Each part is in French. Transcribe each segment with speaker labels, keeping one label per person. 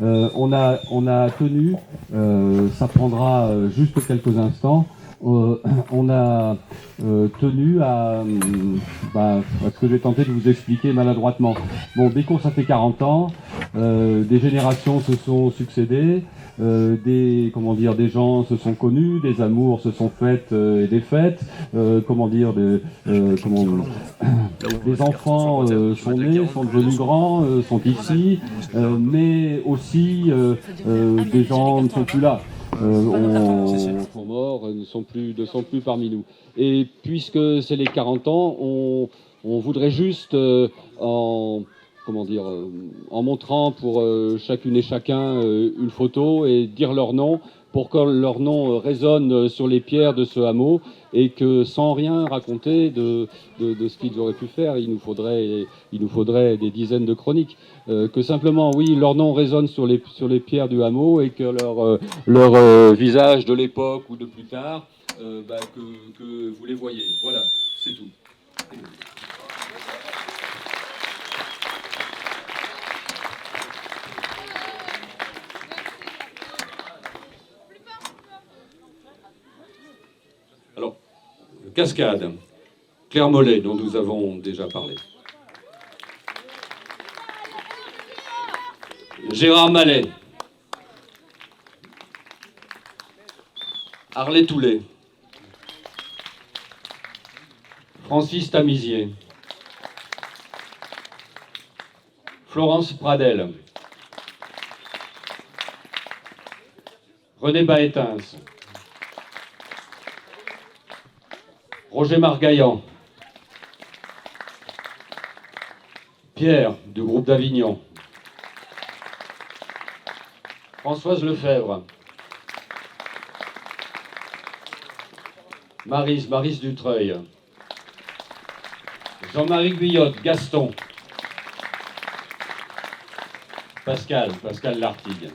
Speaker 1: On a tenu, ça prendra juste quelques instants, on a tenu à ce que j'ai tenté de vous expliquer maladroitement. Bon, Bécourt, ça fait 40 ans, des générations se sont succédées, des gens se sont connus, des amours se sont faites et défaites, les enfants sont nés, sont devenus grands, sont ici, mais aussi des gens ne sont plus là. Sont morts, ne sont plus parmi nous. Et puisque c'est les 40 ans, on voudrait juste, en montrant pour chacune et chacun une photo et dire leur nom, pour que leur nom résonne sur les pierres de ce hameau, et que sans rien raconter de ce qu'ils auraient pu faire, il nous faudrait des dizaines de chroniques. Que simplement, oui, leur nom résonne sur les pierres du hameau, et que leur visage de l'époque ou de plus tard, que vous les voyez. Voilà, c'est tout. Alors, Cascade, Claire Mollet, dont nous avons déjà parlé. Gérard Mallet, Harley Toulet, Francis Tamisier, Florence Pradel, René Baetens, Roger Margaillan, Pierre du groupe d'Avignon, Françoise Lefebvre, Maryse Dutreuil, Jean-Marie Guillotte, Gaston, Pascal Lartigue.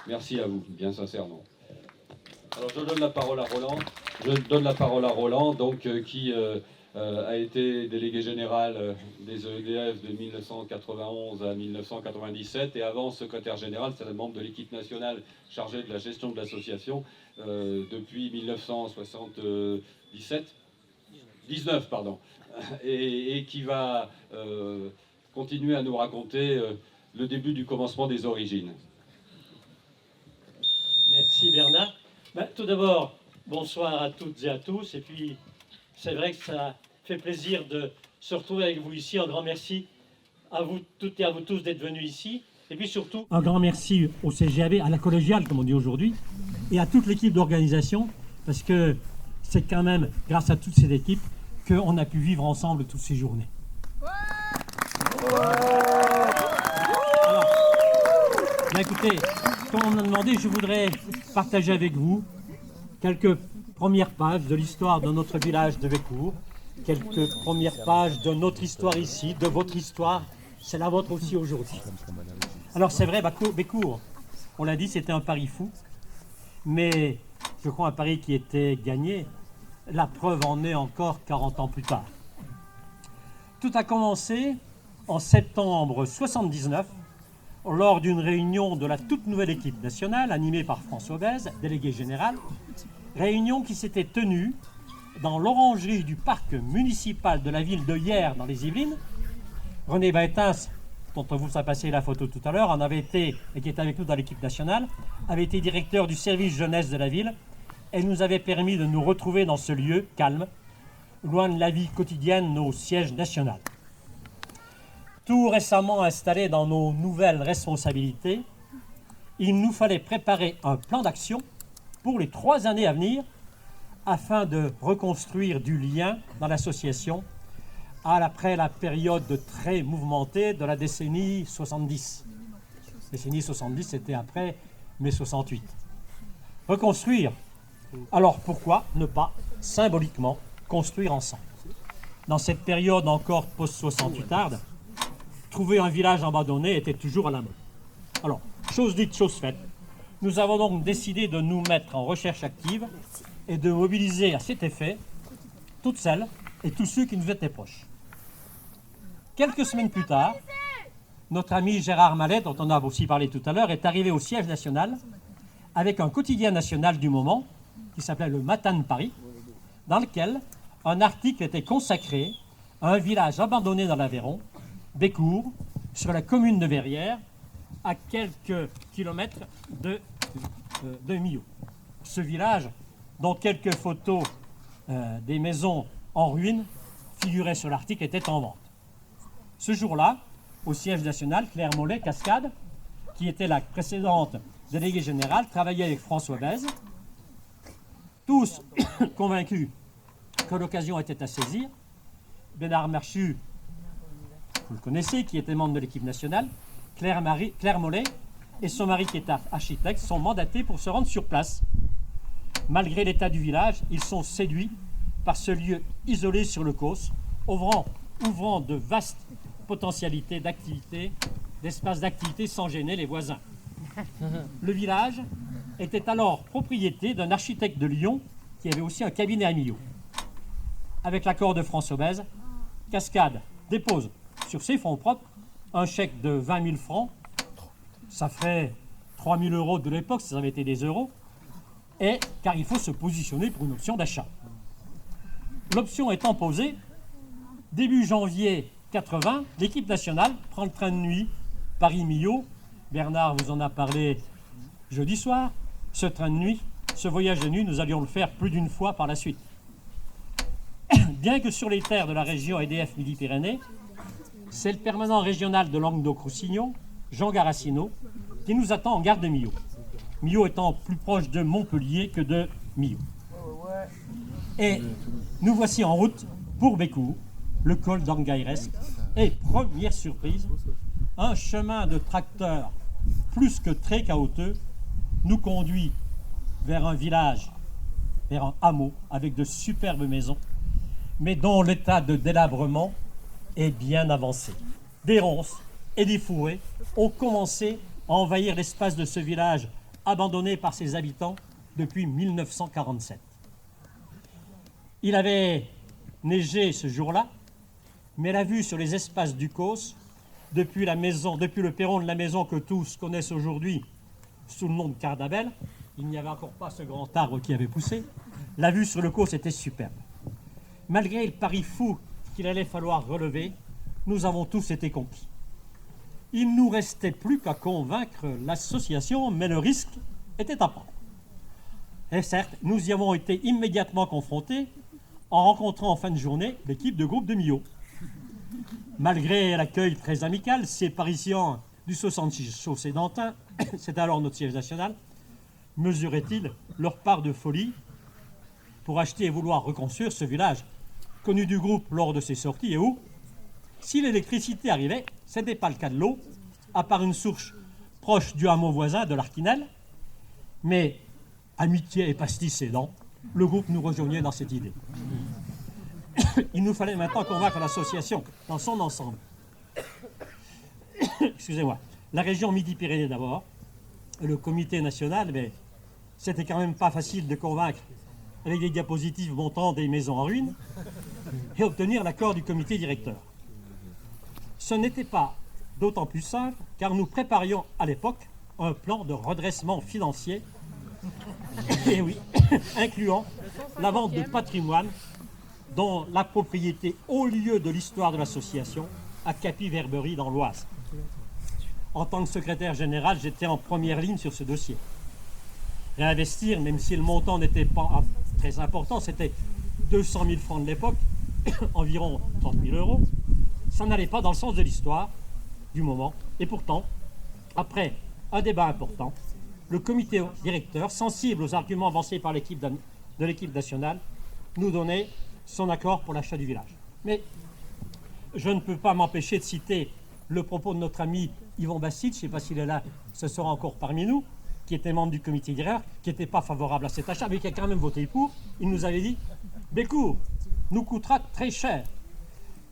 Speaker 1: Merci à vous, bien sincèrement. Alors je donne la parole à Roland. Qui a été délégué général des EDF de 1991 à 1997, et avant secrétaire général, c'est un membre de l'équipe nationale chargée de la gestion de l'association depuis 1919, et qui va continuer à nous raconter le début du commencement des origines.
Speaker 2: Merci Bernard. Tout d'abord, bonsoir à toutes et à tous. Et puis, c'est vrai que ça fait plaisir de se retrouver avec vous ici. Un grand merci à vous toutes et à vous tous d'être venus ici. Et puis surtout, un grand merci au CGAB, à la collégiale, comme on dit aujourd'hui, et à toute l'équipe d'organisation, parce que c'est quand même grâce à toutes ces équipes qu'on a pu vivre ensemble toutes ces journées. Alors, écoutez, comme on m'a demandé, je voudrais partager avec vous quelques premières pages de l'histoire de notre village de Bécourt, quelques premières pages de notre histoire ici, de votre histoire, c'est la vôtre aussi aujourd'hui. Alors c'est vrai, Bécourt, on l'a dit, c'était un pari fou, mais je crois un pari qui était gagné. La preuve en est encore 40 ans plus tard. Tout a commencé en septembre 1979, lors d'une réunion de la toute nouvelle équipe nationale, animée par François Bèze, délégué général, réunion qui s'était tenue dans l'orangerie du parc municipal de la ville de Hyères, dans les Yvelines. René Baetens, dont on vous a passé la photo tout à l'heure, en avait été, et qui était avec nous dans l'équipe nationale, avait été directeur du service jeunesse de la ville, et nous avait permis de nous retrouver dans ce lieu calme, loin de la vie quotidienne, nos sièges nationaux. Tout récemment installés dans nos nouvelles responsabilités, il nous fallait préparer un plan d'action pour les 3 années à venir afin de reconstruire du lien dans l'association après la période très mouvementée de la décennie 70. La décennie 70, c'était après mai 68. Reconstruire. Alors pourquoi ne pas symboliquement construire ensemble? Dans cette période encore post-68arde, trouver un village abandonné était toujours à la mode. Alors, chose dite, chose faite. Nous avons donc décidé de nous mettre en recherche active et de mobiliser à cet effet toutes celles et tous ceux qui nous étaient proches. Quelques semaines plus tard, notre ami Gérard Mallet, dont on a aussi parlé tout à l'heure, est arrivé au siège national avec un quotidien national du moment qui s'appelait le Matin de Paris, dans lequel un article était consacré à un village abandonné dans l'Aveyron, Bécourt, sur la commune de Verrières, à quelques kilomètres de Millau. Ce village, dont quelques photos des maisons en ruine figuraient sur l'article, était en vente. Ce jour-là, au siège national, Claire Mollet, Cascade, qui était la précédente déléguée générale, travaillait avec François Bèze, tous convaincus que l'occasion était à saisir. Bénard Marchu, vous le connaissez, qui était membre de l'équipe nationale, Claire Mollet et son mari qui est architecte sont mandatés pour se rendre sur place. Malgré l'état du village, ils sont séduits par ce lieu isolé sur le Causse, ouvrant de vastes potentialités d'activité, d'espaces d'activité sans gêner les voisins. Le village était alors propriété d'un architecte de Lyon qui avait aussi un cabinet à Millau. Avec l'accord de François Bèze, Cascade dépose sur ses fonds propres un chèque de 20 000 francs, ça ferait 3 000 euros de l'époque, ça avait été des euros, et car il faut se positionner pour une option d'achat. L'option étant posée, début janvier 80, l'équipe nationale prend le train de nuit Paris-Millau. Bernard vous en a parlé jeudi soir. Ce train de nuit, ce voyage de nuit, nous allions le faire plus d'une fois par la suite. Bien que sur les terres de la région EDF Midi-Pyrénées, c'est le permanent régional de Languedoc-Roussillon, Jean Garassino, qui nous attend en gare de Millau. Millau étant plus proche de Montpellier que de Millau. Et nous voici en route pour Bécourt, le col d'Angairesque. Et première surprise, un chemin de tracteur plus que très chaotique nous conduit vers un village, vers un hameau avec de superbes maisons, mais dont l'état de délabrement est bien avancé. Des ronces et des fourrés ont commencé à envahir l'espace de ce village abandonné par ses habitants depuis 1947. Il avait neigé ce jour-là, mais la vue sur les espaces du Causse, depuis le perron de la maison que tous connaissent aujourd'hui sous le nom de Cardabel, il n'y avait encore pas ce grand arbre qui avait poussé, la vue sur le Causse était superbe. Malgré le pari fou qu'il allait falloir relever, nous avons tous été conquis. Il ne nous restait plus qu'à convaincre l'association, mais le risque était à prendre. Et certes, nous y avons été immédiatement confrontés en rencontrant en fin de journée l'équipe de groupe de Millau. Malgré l'accueil très amical, ces Parisiens du 66 chaussée d'Antin, c'était alors notre siège national, mesuraient-ils leur part de folie pour acheter et vouloir reconstruire ce village connu du groupe lors de ses sorties et où, si l'électricité arrivait, ce n'était pas le cas de l'eau, à part une source proche du hameau voisin de l'Arquinel, mais amitié et pastis aidant, le groupe nous rejoignait dans cette idée. Il nous fallait maintenant convaincre l'association dans son ensemble. Excusez-moi. La région Midi-Pyrénées d'abord, et le comité national, mais c'était quand même pas facile de convaincre avec des diapositives montrant des maisons en ruine et obtenir l'accord du comité directeur. Ce n'était pas d'autant plus simple car nous préparions à l'époque un plan de redressement financier, et oui, incluant la vente de patrimoine dont la propriété au lieu de l'histoire de l'association à Capy-Verberie dans l'Oise. En tant que secrétaire général, j'étais en première ligne sur ce dossier. Réinvestir, même si le montant n'était pas très important, c'était 200 000 francs de l'époque, environ 30 000 euros, ça n'allait pas dans le sens de l'histoire du moment. Et pourtant, après un débat important, le comité directeur, sensible aux arguments avancés par l'équipe de l'équipe nationale, nous donnait son accord pour l'achat du village. Mais je ne peux pas m'empêcher de citer le propos de notre ami Yvon Bastide, je ne sais pas s'il est là, ce sera encore parmi nous, qui était membre du comité directeur, qui n'était pas favorable à cet achat, mais qui a quand même voté pour. Il nous avait dit « Bécourt nous coûtera très cher,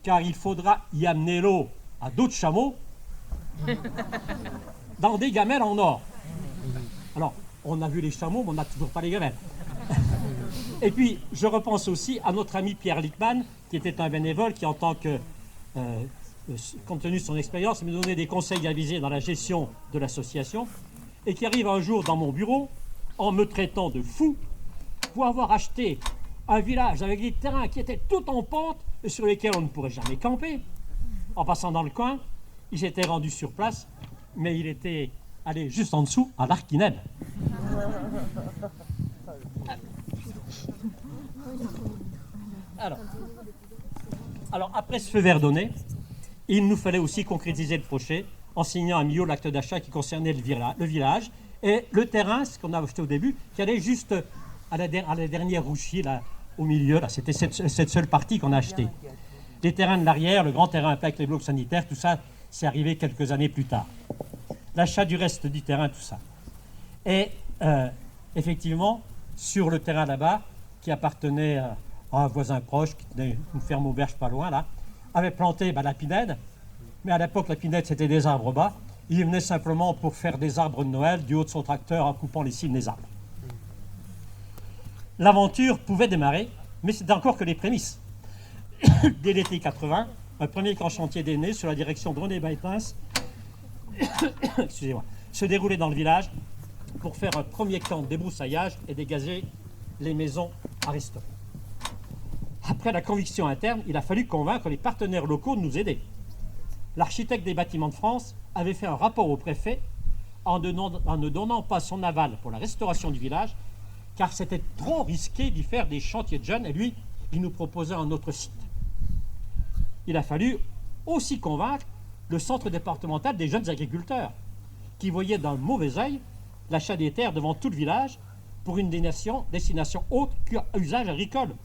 Speaker 2: car il faudra y amener l'eau à d'autres chameaux dans des gamelles en or. » Alors, on a vu les chameaux, mais on n'a toujours pas les gamelles. Et puis, je repense aussi à notre ami Pierre Lickman, qui était un bénévole qui, en tant que, compte tenu de son expérience, me donnait des conseils avisés dans la gestion de l'association, et qui arrive un jour dans mon bureau en me traitant de fou pour avoir acheté un village avec des terrains qui étaient tout en pente et sur lesquels on ne pourrait jamais camper. En passant dans le coin, il s'était rendu sur place, mais il était allé juste en dessous, à l'Arquinède. Alors, après ce feu vert donné, il nous fallait aussi concrétiser le projet en signant à Millau l'acte d'achat qui concernait le village et le terrain, ce qu'on a acheté au début, qui allait juste à la dernière rouchie, là, au milieu. Là, c'était cette seule partie qu'on a achetée. Les terrains de l'arrière, le grand terrain avec les blocs sanitaires, tout ça, c'est arrivé quelques années plus tard. L'achat du reste du terrain, tout ça. Et effectivement, sur le terrain là-bas, qui appartenait à un voisin proche, qui tenait une ferme auberge pas loin, là, avait planté la pinède. Mais à l'époque, la pinède, c'était des arbres bas. Il venait simplement pour faire des arbres de Noël du haut de son tracteur en coupant les cimes des arbres. L'aventure pouvait démarrer, mais c'était encore que les prémices. Dès l'été 80, un premier grand chantier est né sur la direction de René Baetens se déroulait dans le village pour faire un premier camp de débroussaillage et dégager les maisons à restaurer. Après la conviction interne, il a fallu convaincre les partenaires locaux de nous aider. L'architecte des bâtiments de France avait fait un rapport au préfet en ne donnant pas son aval pour la restauration du village, car c'était trop risqué d'y faire des chantiers de jeunes, et lui, il nous proposait un autre site. Il a fallu aussi convaincre le centre départemental des jeunes agriculteurs, qui voyaient d'un mauvais œil l'achat des terres devant tout le village pour une destination autre qu'à usage agricole,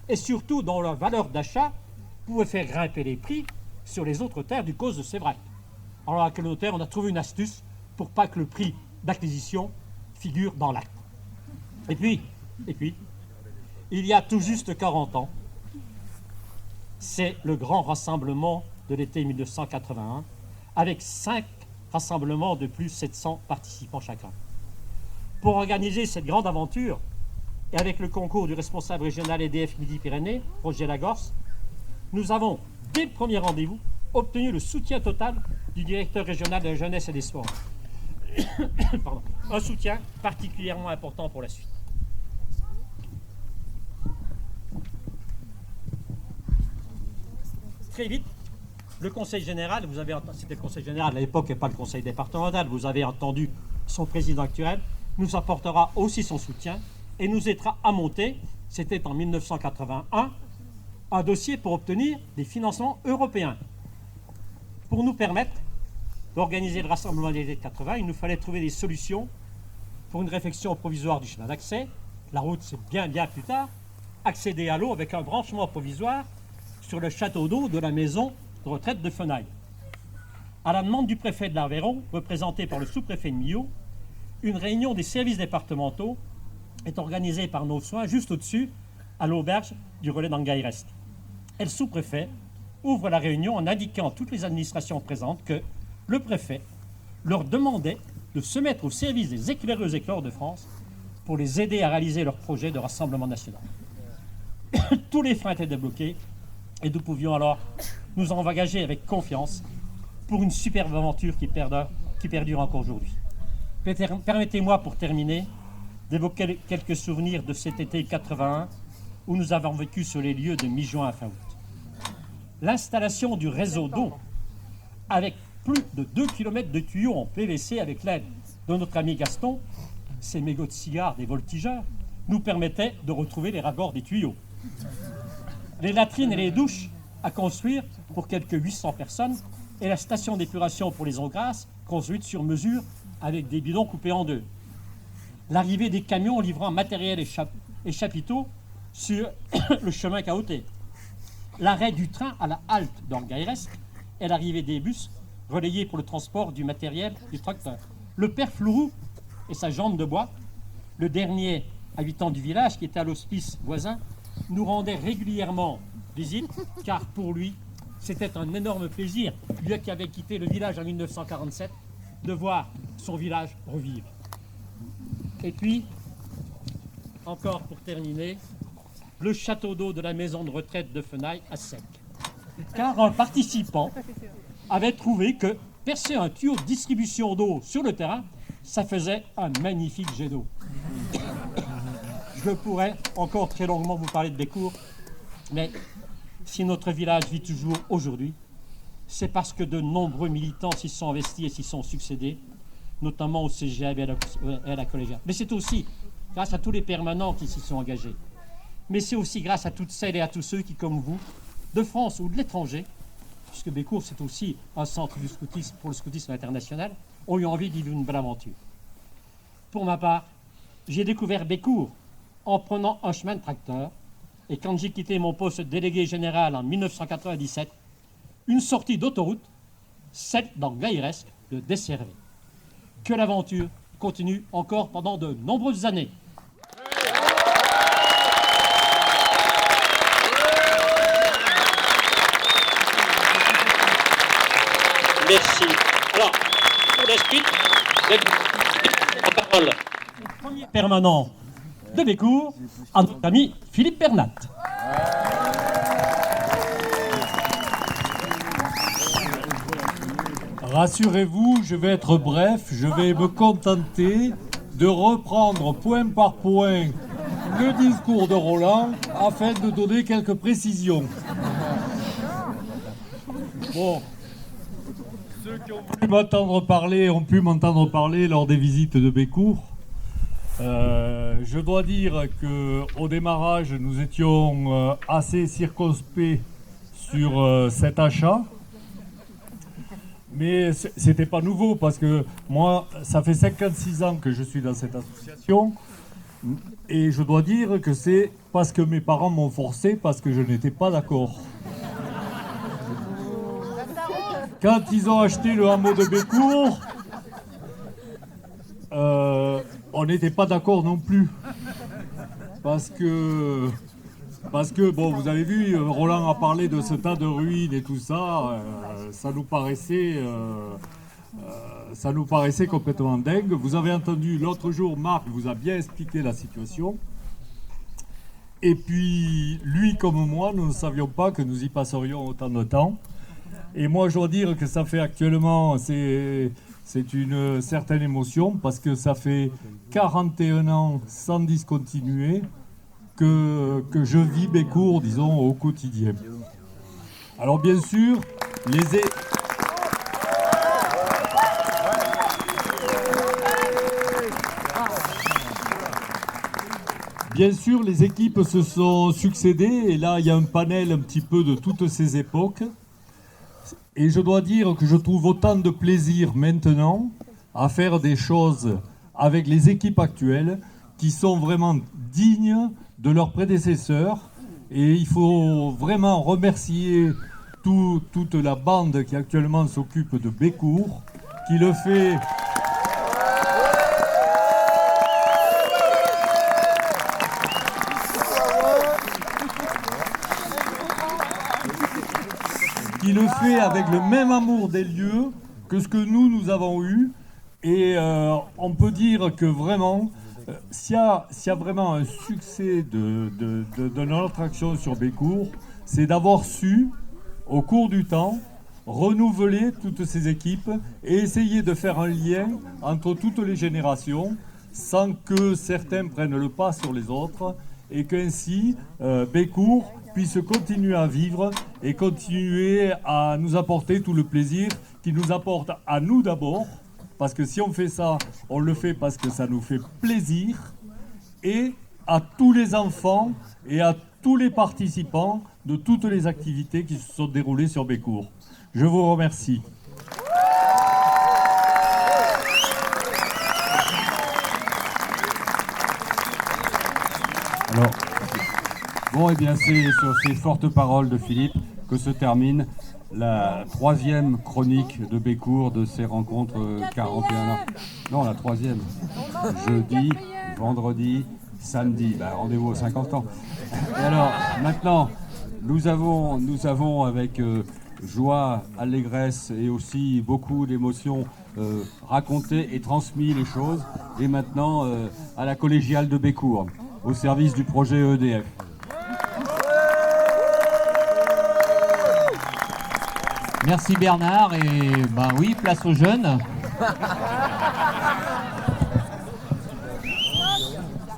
Speaker 2: et surtout dont la valeur d'achat pouvait faire grimper les prix sur les autres terres du cause de Sévrac. Alors avec le notaire, on a trouvé une astuce pour pas que le prix d'acquisition figure dans l'acte. Et puis, il y a tout juste 40 ans, c'est le grand rassemblement de l'été 1981, avec 5 rassemblements de plus de 700 participants chacun. Pour organiser cette grande aventure, et avec le concours du responsable régional EDF Midi-Pyrénées, Roger Lagorce, nous avons, dès le premier rendez-vous, obtenu le soutien total du directeur régional de la jeunesse et des sports. Un soutien particulièrement important pour la suite. Très vite, le conseil général, c'était le conseil général à l'époque et pas le conseil départemental, vous avez entendu son président actuel, nous apportera aussi son soutien et nous aidera à monter, c'était en 1981, un dossier pour obtenir des financements européens. Pour nous permettre d'organiser le rassemblement des années 80, il nous fallait trouver des solutions pour une réfection provisoire du chemin d'accès. La route, c'est bien plus tard. Accéder à l'eau avec un branchement provisoire sur le château d'eau de la maison de retraite de Fenaille. À la demande du préfet de l'Aveyron, représenté par le sous-préfet de Millau, une réunion des services départementaux est organisée par nos soins juste au-dessus, à l'auberge du relais d'Angaïrest. Et le sous-préfet ouvre la réunion en indiquant à toutes les administrations présentes que le préfet leur demandait de se mettre au service des éclaireuses éclairs de France pour les aider à réaliser leur projet de rassemblement national. Tous les freins étaient débloqués et nous pouvions alors nous engager avec confiance pour une superbe aventure qui perdure encore aujourd'hui. Permettez-moi pour terminer d'évoquer quelques souvenirs de cet été 81 où nous avons vécu sur les lieux de mi-juin à fin août. L'installation du réseau d'eau avec plus de 2 km de tuyaux en PVC avec l'aide de notre ami Gaston, ces mégots de cigares des voltigeurs, nous permettait de retrouver les raccords des tuyaux. Les latrines et les douches à construire pour quelques 800 personnes et la station d'épuration pour les eaux grasses construite sur mesure avec des bidons coupés en deux. L'arrivée des camions livrant matériel et chapiteaux sur le chemin cahoté. L'arrêt du train à la halte d'Angaïrest et l'arrivée des bus relayés pour le transport du matériel du tracteur. Le père Flourou et sa jambe de bois, le dernier habitant du village qui était à l'hospice voisin, nous rendait régulièrement visite, car pour lui, c'était un énorme plaisir, lui qui avait quitté le village en 1947, de voir son village revivre. Et puis, encore pour terminer, le château d'eau de la maison de retraite de Fenaille à sec. Car un participant avait trouvé que percer un tuyau de distribution d'eau sur le terrain, ça faisait un magnifique jet d'eau. Je pourrais encore très longuement vous parler de Bécourt, mais si notre village vit toujours aujourd'hui, c'est parce que de nombreux militants s'y sont investis et s'y sont succédés, notamment au CGAB et à la collégiale. Mais c'est aussi grâce à tous les permanents qui s'y sont engagés. Mais c'est aussi grâce à toutes celles et à tous ceux qui, comme vous, de France ou de l'étranger, puisque Bécourt c'est aussi un centre du scoutisme pour le scoutisme international, ont eu envie de vivre une belle aventure. Pour ma part, j'ai découvert Bécourt en prenant un chemin de tracteur, et quand j'ai quitté mon poste de délégué général en 1997, une sortie d'autoroute, celle dans Gaïresque, de Desservé. Que l'aventure continue encore pendant de nombreuses années. Merci. Alors, pour la suite, la parole au premier permanent de Bécourt, à notre ami Philippe Bernat.
Speaker 3: Rassurez-vous, je vais être bref, je vais me contenter de reprendre point par point le discours de Roland afin de donner quelques précisions. Bon, ceux qui ont pu m'entendre parler ont pu m'entendre parler lors des visites de Bécourt. Je dois dire qu'au démarrage, nous étions assez circonspects sur cet achat. Mais c'était pas nouveau parce que moi, ça fait 56 ans que je suis dans cette association et je dois dire que c'est parce que mes parents m'ont forcé, parce que je n'étais pas d'accord. Quand ils ont acheté le hameau de Bécourt, on n'était pas d'accord non plus. Parce que, bon, vous avez vu, Roland a parlé de ce tas de ruines et tout ça, ça nous paraissait complètement dingue. Vous avez entendu l'autre jour, Marc vous a bien expliqué la situation. Et puis, lui comme moi, nous ne savions pas que nous y passerions autant de temps. Et moi, je dois dire que ça fait actuellement, c'est une certaine émotion, parce que ça fait 41 ans sans discontinuer que je vis Bécourt, disons, au quotidien. Alors bien sûr, les équipes se sont succédées, et là, il y a un panel un petit peu de toutes ces époques. Et je dois dire que je trouve autant de plaisir maintenant à faire des choses avec les équipes actuelles qui sont vraiment dignes de leurs prédécesseurs. Et il faut vraiment remercier toute la bande qui actuellement s'occupe de Bécourt, qui le fait... qui le fait avec le même amour des lieux que ce que nous avons eu. Et on peut dire que vraiment, s'il y a vraiment un succès de notre action sur Bécourt, c'est d'avoir su, au cours du temps, renouveler toutes ces équipes et essayer de faire un lien entre toutes les générations sans que certains prennent le pas sur les autres, et qu'ainsi Bécourt puisse continuer à vivre et continuer à nous apporter tout le plaisir qu'il nous apporte à nous d'abord, parce que si on fait ça, on le fait parce que ça nous fait plaisir, et à tous les enfants et à tous les participants de toutes les activités qui se sont déroulées sur Bécourt. Je vous remercie.
Speaker 1: Alors, bon, eh bien, c'est sur ces fortes paroles de Philippe que se termine la troisième chronique de Bécourt de ces rencontres 41 ans. Non, la troisième. Jeudi, vendredi, samedi. Ben, rendez-vous aux 50 ans. Et alors, maintenant, nous avons avec joie, allégresse et aussi beaucoup d'émotion raconté et transmis les choses. Et maintenant, à la collégiale de Bécourt, au service du projet EDF.
Speaker 2: Merci Bernard, et ben oui, place aux jeunes.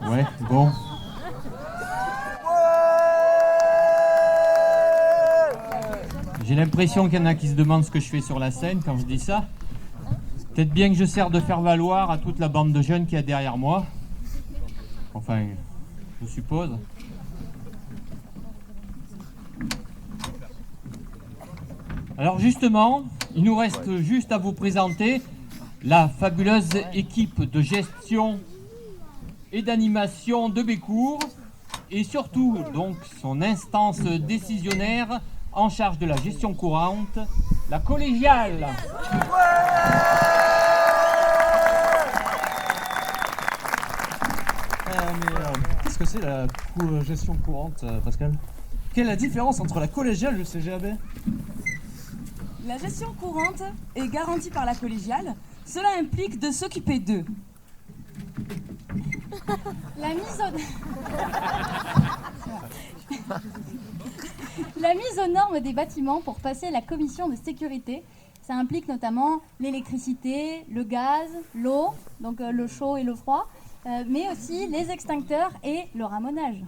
Speaker 2: Ouais, bon. J'ai l'impression qu'il y en a qui se demandent ce que je fais sur la scène quand je dis ça. Peut-être bien que je sers de faire valoir à toute la bande de jeunes qu'il y a derrière moi. Enfin, je suppose. Alors justement, il nous reste juste à vous présenter la fabuleuse équipe de gestion et d'animation de Bécourt et surtout donc son instance décisionnaire en charge de la gestion courante, la collégiale.
Speaker 4: Qu'est-ce que c'est la gestion courante, Pascal? Quelle est la différence entre la collégiale et le CGAB?
Speaker 5: La gestion courante est garantie par la collégiale. Cela implique de s'occuper d'eux.
Speaker 6: La mise aux normes des bâtiments pour passer la commission de sécurité. Ça implique notamment l'électricité, le gaz, l'eau, donc le chaud et le froid, mais aussi les extincteurs et le ramonage.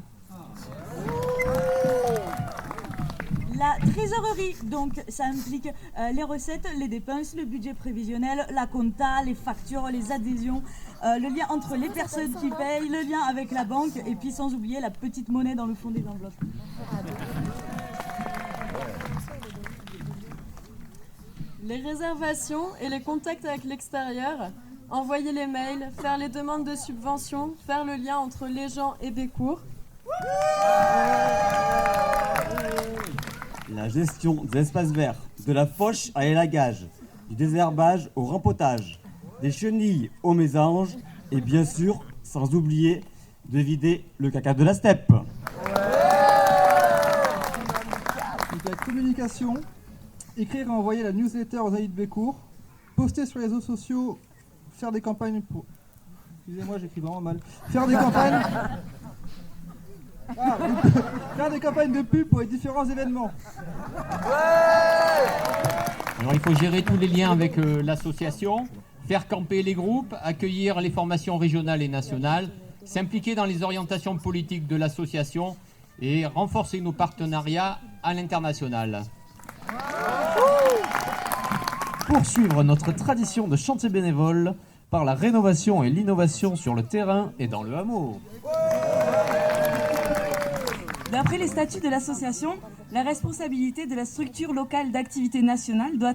Speaker 5: La trésorerie, donc ça implique les recettes, les dépenses, le budget prévisionnel, la compta, les factures, les adhésions, le lien entre les personnes qui payent, le lien avec la banque et puis sans oublier la petite monnaie dans le fond des enveloppes.
Speaker 7: Les réservations et les contacts avec l'extérieur, envoyer les mails, faire les demandes de subventions, faire le lien entre les gens et Bécourt.
Speaker 8: La gestion des espaces verts, de la fauche à l'élagage, du désherbage au rempotage, des chenilles aux mésanges et bien sûr, sans oublier de vider le caca de la steppe.
Speaker 4: Donc la communication, écrire et envoyer la newsletter aux amis de Bécourt, poster sur les réseaux sociaux, faire des campagnes pour... Excusez-moi, j'écris vraiment mal. Faire des campagnes... faire des campagnes de pub pour les différents événements.
Speaker 2: Alors il faut gérer tous les liens avec l'association, faire camper les groupes, accueillir les formations régionales et nationales, s'impliquer dans les orientations politiques de l'association et renforcer nos partenariats à l'international.
Speaker 4: Poursuivre notre tradition de chantier bénévole par la rénovation et l'innovation sur le terrain et dans le hameau.
Speaker 5: D'après les statuts de l'association, la responsabilité de la structure locale d'activité nationale doit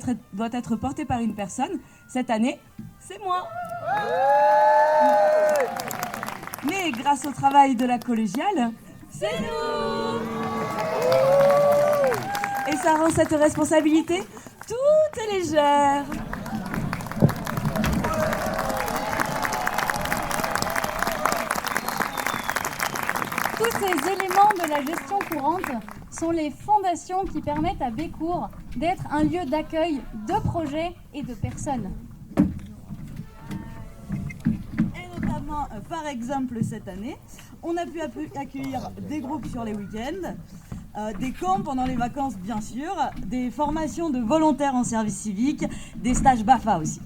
Speaker 5: être portée par une personne. Cette année, c'est moi. Mais grâce au travail de la collégiale, c'est nous. Et ça rend cette responsabilité toute légère.
Speaker 6: Tous ces éléments de la gestion courante sont les fondations qui permettent à Bécourt d'être un lieu d'accueil de projets et de personnes.
Speaker 5: Et notamment, par exemple, cette année, on a pu accueillir des groupes sur les week-ends, des camps pendant les vacances, bien sûr, des formations de volontaires en service civique, des stages BAFA aussi.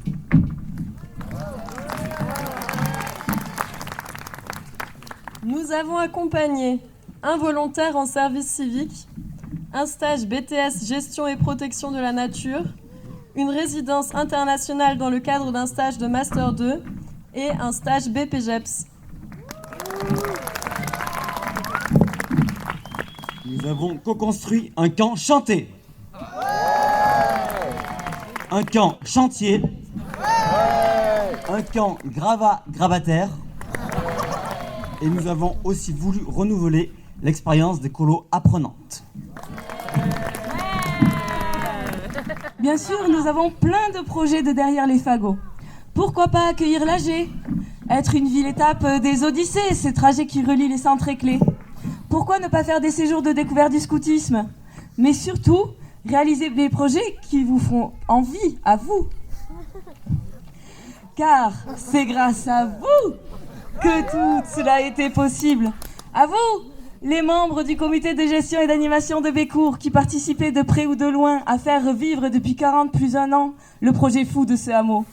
Speaker 7: Nous avons accompagné un volontaire en service civique, un stage BTS Gestion et Protection de la Nature, une résidence internationale dans le cadre d'un stage de Master 2 et un stage BPGEPS.
Speaker 8: Nous avons co-construit un camp chanté, un camp chantier, un camp gravataire, et nous avons aussi voulu renouveler l'expérience des colos apprenantes.
Speaker 5: Bien sûr, nous avons plein de projets de derrière les fagots. Pourquoi pas accueillir l'AG, être une ville-étape des Odyssées, ces trajets qui relient les centres et clés. Pourquoi ne pas faire des séjours de découverte du scoutisme? Mais surtout, réaliser des projets qui vous feront envie à vous. Car c'est grâce à vous que tout cela a été possible. À vous, les membres du comité de gestion et d'animation de Bécourt qui participaient de près ou de loin à faire revivre depuis 40 plus 1 an le projet fou de ce hameau.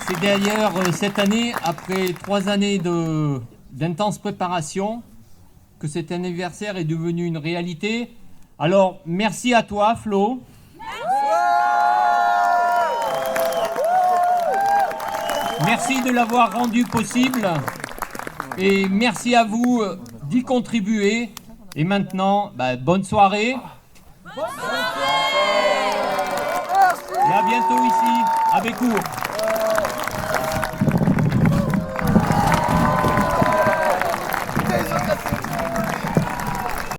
Speaker 9: C'est d'ailleurs cette année, après 3 années d'intense préparation, que cet anniversaire est devenu une réalité. Alors, merci à toi, Flo. Merci de l'avoir rendu possible. Et merci à vous d'y contribuer. Et maintenant, bonne soirée. Et à bientôt ici, à Bécourt.